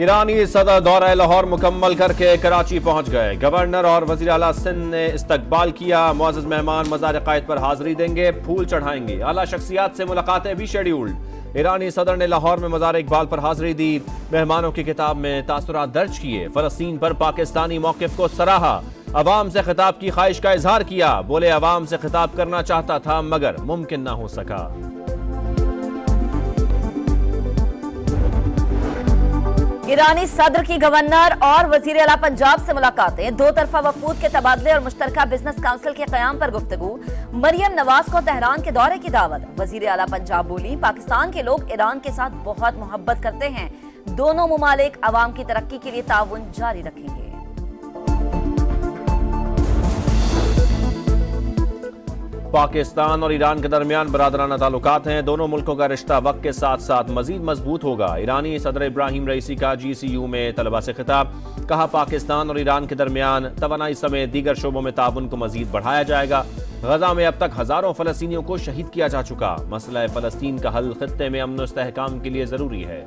ईरानी सदर दौरा लाहौर मुकम्मल करके कराची पहुंच गए। गवर्नर और वजीर आला सिंध ने इस्तकबाल किया। मुअज़्ज़ज़ मेहमान मज़ार क़ायद पर हाजिरी देंगे, फूल चढ़ाएंगे। आला शख्सियात से मुलाकातें भी शेड्यूल्ड। ईरानी सदर ने लाहौर में मज़ार इकबाल पर हाजिरी दी। मेहमानों की किताब में तासुरात दर्ज किए। फ़लस्तीन पर पाकिस्तानी मौक़िफ़ को सराहा। अवाम से खिताब की ख्वाहिश का इजहार किया। बोले अवाम से खिताब करना चाहता था मगर मुमकिन न हो सका। ईरानी सदर की गवर्नर और वजीर आला पंजाब से मुलाकातें, दो तरफा वफूद के तबादले और मुश्तरका बिजनेस काउंसिल के क़याम पर गुफ्तगू। मरियम नवाज को तेहरान के दौरे की दावत। वजीर आला पंजाब बोली, पाकिस्तान के लोग ईरान के साथ बहुत मोहब्बत करते हैं। दोनों मुमालिक अवाम की तरक्की के लिए ताउन जारी रखेंगे। पाकिस्तान और ईरान के दरमियान बरादराना ताल्लुकात हैं। दोनों मुल्कों का रिश्ता वक्त के साथ साथ मजीद मजबूत होगा। ईरानी सदर इब्राहिम रईसी का GCU में तलबा से खिताब। कहा, पाकिस्तान और ईरान के दरमियान तवानाई समेत दीगर शोबों में ताउन को मजीद बढ़ाया जाएगा। गजा में अब तक हजारों फलस्तीनियों को शहीद किया जा चुका। मसला फ़लस्तीन का हल खित्ते में अमन और इस्तेहकाम के लिए जरूरी है।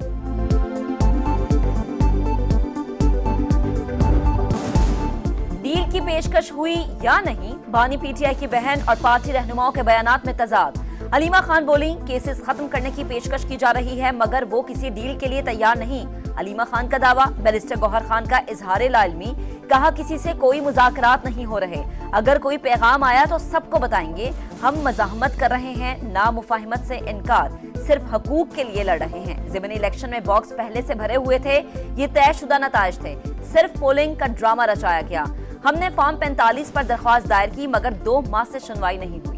डील की पेशकश हुई या नहीं, बानी PTI की बहन और पार्टी रहनुमाओं के बयानात में तजाद। हलीमा खान बोली, केसेस खत्म करने की पेशकश की जा रही है मगर वो किसी डील के लिए तैयार नहीं। हलीमा खान का दावा। बैरिस्टर गौहर खान का इजहार लाइल्मी। कहा, किसी से कोई मुज़ाकरात नहीं हो रहे। अगर कोई पैगाम आया तो सबको बताएंगे। हम मज़ाहमत कर रहे हैं, ना मुफाहिमत से इनकार, सिर्फ हकूक के लिए लड़ रहे हैं। ज़िमनी इलेक्शन में बॉक्स पहले से भरे हुए थे। ये तयशुदा नताइज थे। सिर्फ पोलिंग का ड्रामा रचाया गया। हमने फॉर्म 45 पर दरख्वास्त दायर की मगर 2 माह से सुनवाई नहीं हुई।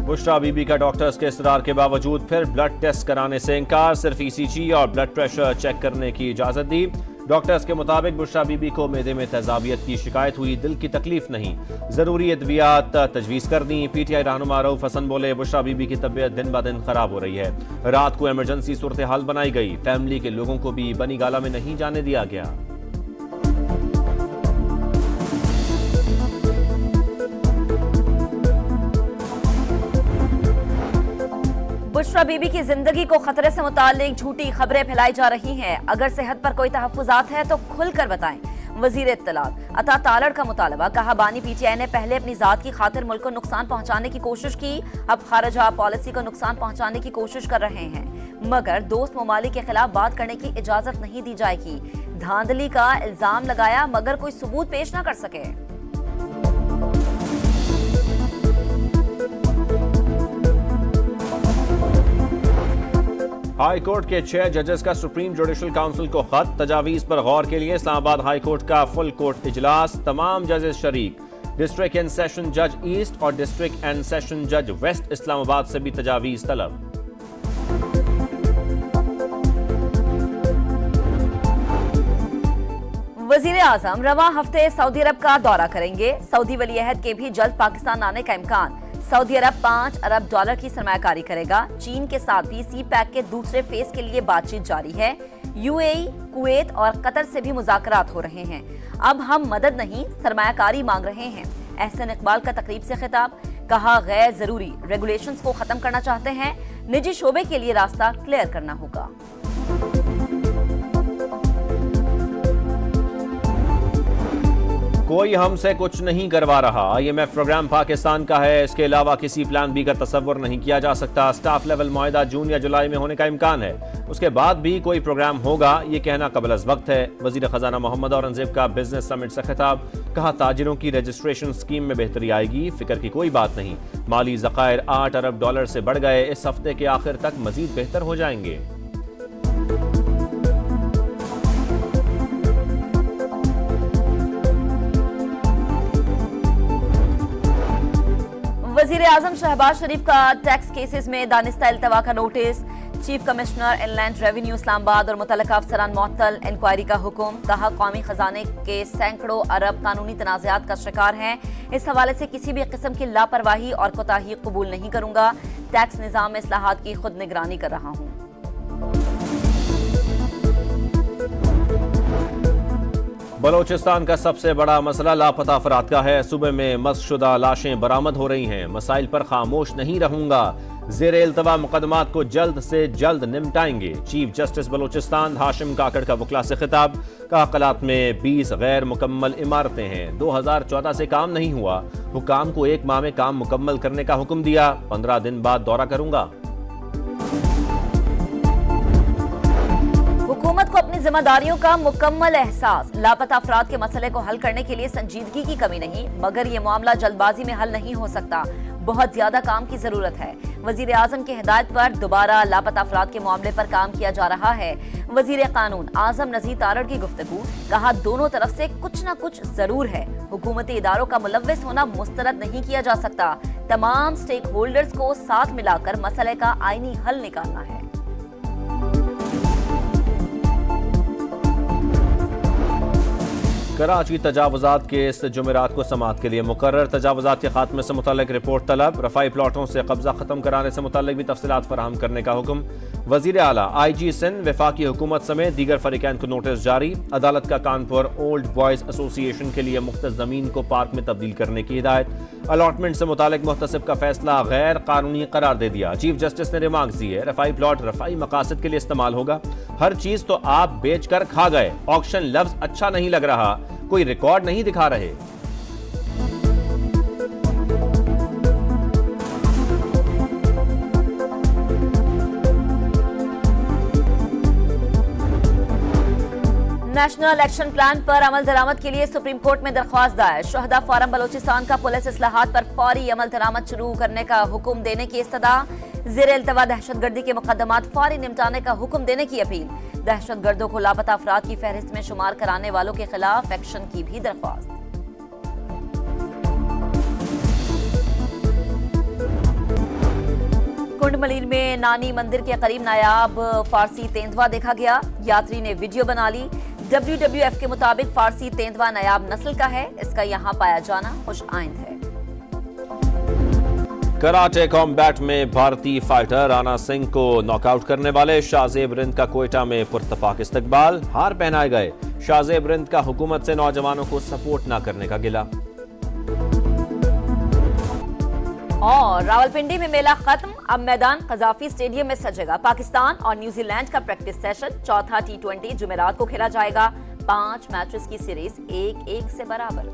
बुशरा बीबी का डॉक्टर्स के इसरार के बावजूद फिर ब्लड टेस्ट कराने से इनकार। सिर्फ ECG और ब्लड प्रेशर चेक करने की इजाजत दी। डॉक्टर्स के मुताबिक बुशरा बीबी को मैदे में तेजाबियत की शिकायत हुई, दिल की तकलीफ नहीं। जरूरी अद्वियात तजवीज़ कर दी। PTI रहनुमा रऊफ हसन बोले, बुशरा बीबी की तबीयत दिन ब दिन खराब हो रही है। रात को इमरजेंसी सूरत हाल बनाई गई। फैमिली के लोगों को भी बनी गाला में नहीं जाने दिया गया। बुशरा बीबी की जिंदगी को खतरे से मुताल्लिक झूठी खबरें फैलाई जा रही हैं। अगर सेहत पर कोई तहफ्फुज़ात है तो खुलकर बताएं। वजीर इत्तलात अता तालड़ का मुतालबा। कहा, बानी PTI ने पहले अपनी जात की खातिर मुल्क को नुकसान पहुंचाने की कोशिश की, अब खारजा पॉलिसी को नुकसान पहुंचाने की कोशिश कर रहे हैं मगर दोस्त ममालिक के खिलाफ बात करने की इजाजत नहीं दी जाएगी। धांधली का इल्जाम लगाया मगर कोई सबूत पेश न कर सके। हाई कोर्ट के 6 जजेस का सुप्रीम जुडिशल काउंसिल को खत। तजावीज पर गौर के लिए इस्लामाबाद हाई कोर्ट का फुल कोर्ट इजलास। तमाम जजेस शरीक। डिस्ट्रिक्ट एंड सेशन जज ईस्ट और डिस्ट्रिक्ट एंड सेशन जज वेस्ट इस्लामाबाद से भी तजावीज तलब। वजीर आजम रवा हफ्ते सऊदी अरब का दौरा करेंगे। सऊदी वली अहद के भी जल्द पाकिस्तान आने का इम्कान। सऊदी अरब $5 अरब की सरमायाकारी करेगा। चीन के साथ भी CPEC के दूसरे फेज के लिए बातचीत जारी है। UAE, कुवैत और कतर से भी मुज़ाकरात हो रहे हैं। अब हम मदद नहीं सरमायाकारी मांग रहे हैं। एहसन इकबाल का तकरीब से खिताब। कहा, गैर जरूरी रेगुलेशंस को खत्म करना चाहते हैं। निजी शोबे के लिए रास्ता क्लियर करना होगा। कोई हमसे कुछ नहीं करवा रहा। IMF प्रोग्राम पाकिस्तान का है। इसके अलावा किसी प्लान बी का तस्वर नहीं किया जा सकता। स्टाफ लेवल मुआहदा जून या जुलाई में होने का इम्कान है। उसके बाद भी कोई प्रोग्राम होगा ये कहना कबल अज़ वक्त है। वजीर खजाना मोहम्मद औरंगजेब का बिजनेस समिट से खिताब। कहा, ताजिरों की रजिस्ट्रेशन स्कीम में बेहतरी आएगी, फिक्र की कोई बात नहीं। माली ज़खायर $8 अरब से बढ़ गए। इस हफ्ते के आखिर तक मजीद बेहतर हो जाएंगे। वजीर आजम शहबाज शरीफ का टैक्स केसेस में दानिस्ता इल्तवा का notice. Chief commissioner inland revenue Islamabad और मुतल्लिका अफसरान मुअत्तल। इंक्वायरी का हुक्म। कहा, कौमी खजाने के सैकड़ों अरब कानूनी तनाज़ात का शिकार हैं। इस हवाले से किसी भी किस्म की लापरवाही और कोताही कबूल नहीं करूंगा। टैक्स निज़ाम में इस्लाहात की खुद निगरानी कर रहा हूं। बलोचिस्तान का सबसे बड़ा मसला लापता अफराद का है। सूबे में मस्शुदा लाशें बरामद हो रही हैं। मसाइल पर खामोश नहीं रहूंगा। ज़ेर इल्तवा मुकदमात को जल्द से जल्द निपटाएंगे। चीफ जस्टिस बलोचिस्तान हाशिम काकड़ का वकला से खिताब। काकलात में 20 गैर मुकम्मल इमारतें हैं। 2014 से काम नहीं हुआ। हुकाम को 1 माह में काम मुकम्मल करने का हुक्म दिया। 15 दिन बाद दौरा करूंगा। हुकूमत को अपनी जिम्मेदारियों का मुकम्मल एहसास। लापता अफराद के मसले को हल करने के लिए संजीदगी की कमी नहीं, मगर ये मामला जल्दबाजी में हल नहीं हो सकता। बहुत ज्यादा काम की जरूरत है। वजीर आजम की हिदायत पर दोबारा लापता अफराद के मामले पर काम किया जा रहा है। वजीर कानून आजम नजीर तारड़ की गुफ्तगू। कहा, दोनों तरफ से कुछ न कुछ जरूर है। हुकूमती इदारों का मुलव्वस होना मुस्तरद नहीं किया जा सकता। तमाम स्टेक होल्डर्स को साथ मिलाकर मसले का आईनी हल निकालना है। कराची तजावुजात केस जुमेरात को समाअत के लिए मुकर्रर। तजावुजात के खात्मे से मुतल्लिक रिपोर्ट तलब। रफाई प्लाटों से कब्जा खत्म कराने से मुतल्लिक भी तफसीलात फराहम करने का हुक्म। वजीर आला IG सिंध वफाकी हुकूमत समेत दीगर फरीकैन को नोटिस जारी। अदालत का कानपुर ओल्ड बॉयज एसोसिएशन के लिए मुख्तस जमीन को पार्क में तब्दील करने की हिदायत। अलॉटमेंट से मुतालिक मुहतसिब का फैसला गैर कानूनी करार दे दिया। चीफ जस्टिस ने रिमार्क्स दिए, रफाई प्लॉट रफाई मकासद के लिए इस्तेमाल होगा। हर चीज तो आप बेच कर खा गए। ऑक्शन लफ्ज अच्छा नहीं लग रहा, कोई रिकॉर्ड नहीं दिखा रहे। नेशनल एक्शन प्लान पर अमल दरामद के लिए सुप्रीम कोर्ट में दरख्वास्त दायर। शहदा फोरम बलोचिस्तान का पुलिस इस्लाहात पर फौरी अमल दरामद शुरू करने का हुक्म देने की इस्तदा। ज़ेर इल्तवा दहशतगर्दी के मुकदमात फौरी निपटाने का हुक्म देने की अपील। दहशतगर्दों को लापता अफराद की फहरिस्त में शुमार कराने वालों के खिलाफ एक्शन की भी दरख्वास्त। कुंडमलीर में नानी मंदिर के करीब नायाब फारसी तेंदुआ देखा गया। यात्री ने वीडियो बना ली। WWF के मुताबिक फारसी तेंदुआ नायाब नस्ल का है। इसका यहाँ पाया जाना खुश आइंद है। कराटे कॉम्बैट में भारतीय फाइटर राणा सिंह को नॉकआउट करने वाले शाहजेब रिंद का कोयटा में पुरतपाक इस्तकबाल। हार पहनाए गए। शाहजेब रिंद का हुकूमत से नौजवानों को सपोर्ट न करने का गिला। और रावलपिंडी में मेला खत्म। अब मैदान कजाफी स्टेडियम में सजेगा। पाकिस्तान और न्यूजीलैंड का प्रैक्टिस सेशन। चौथा T20 जुमेरात को खेला जाएगा। 5 मैचेस की सीरीज 1-1 से बराबर।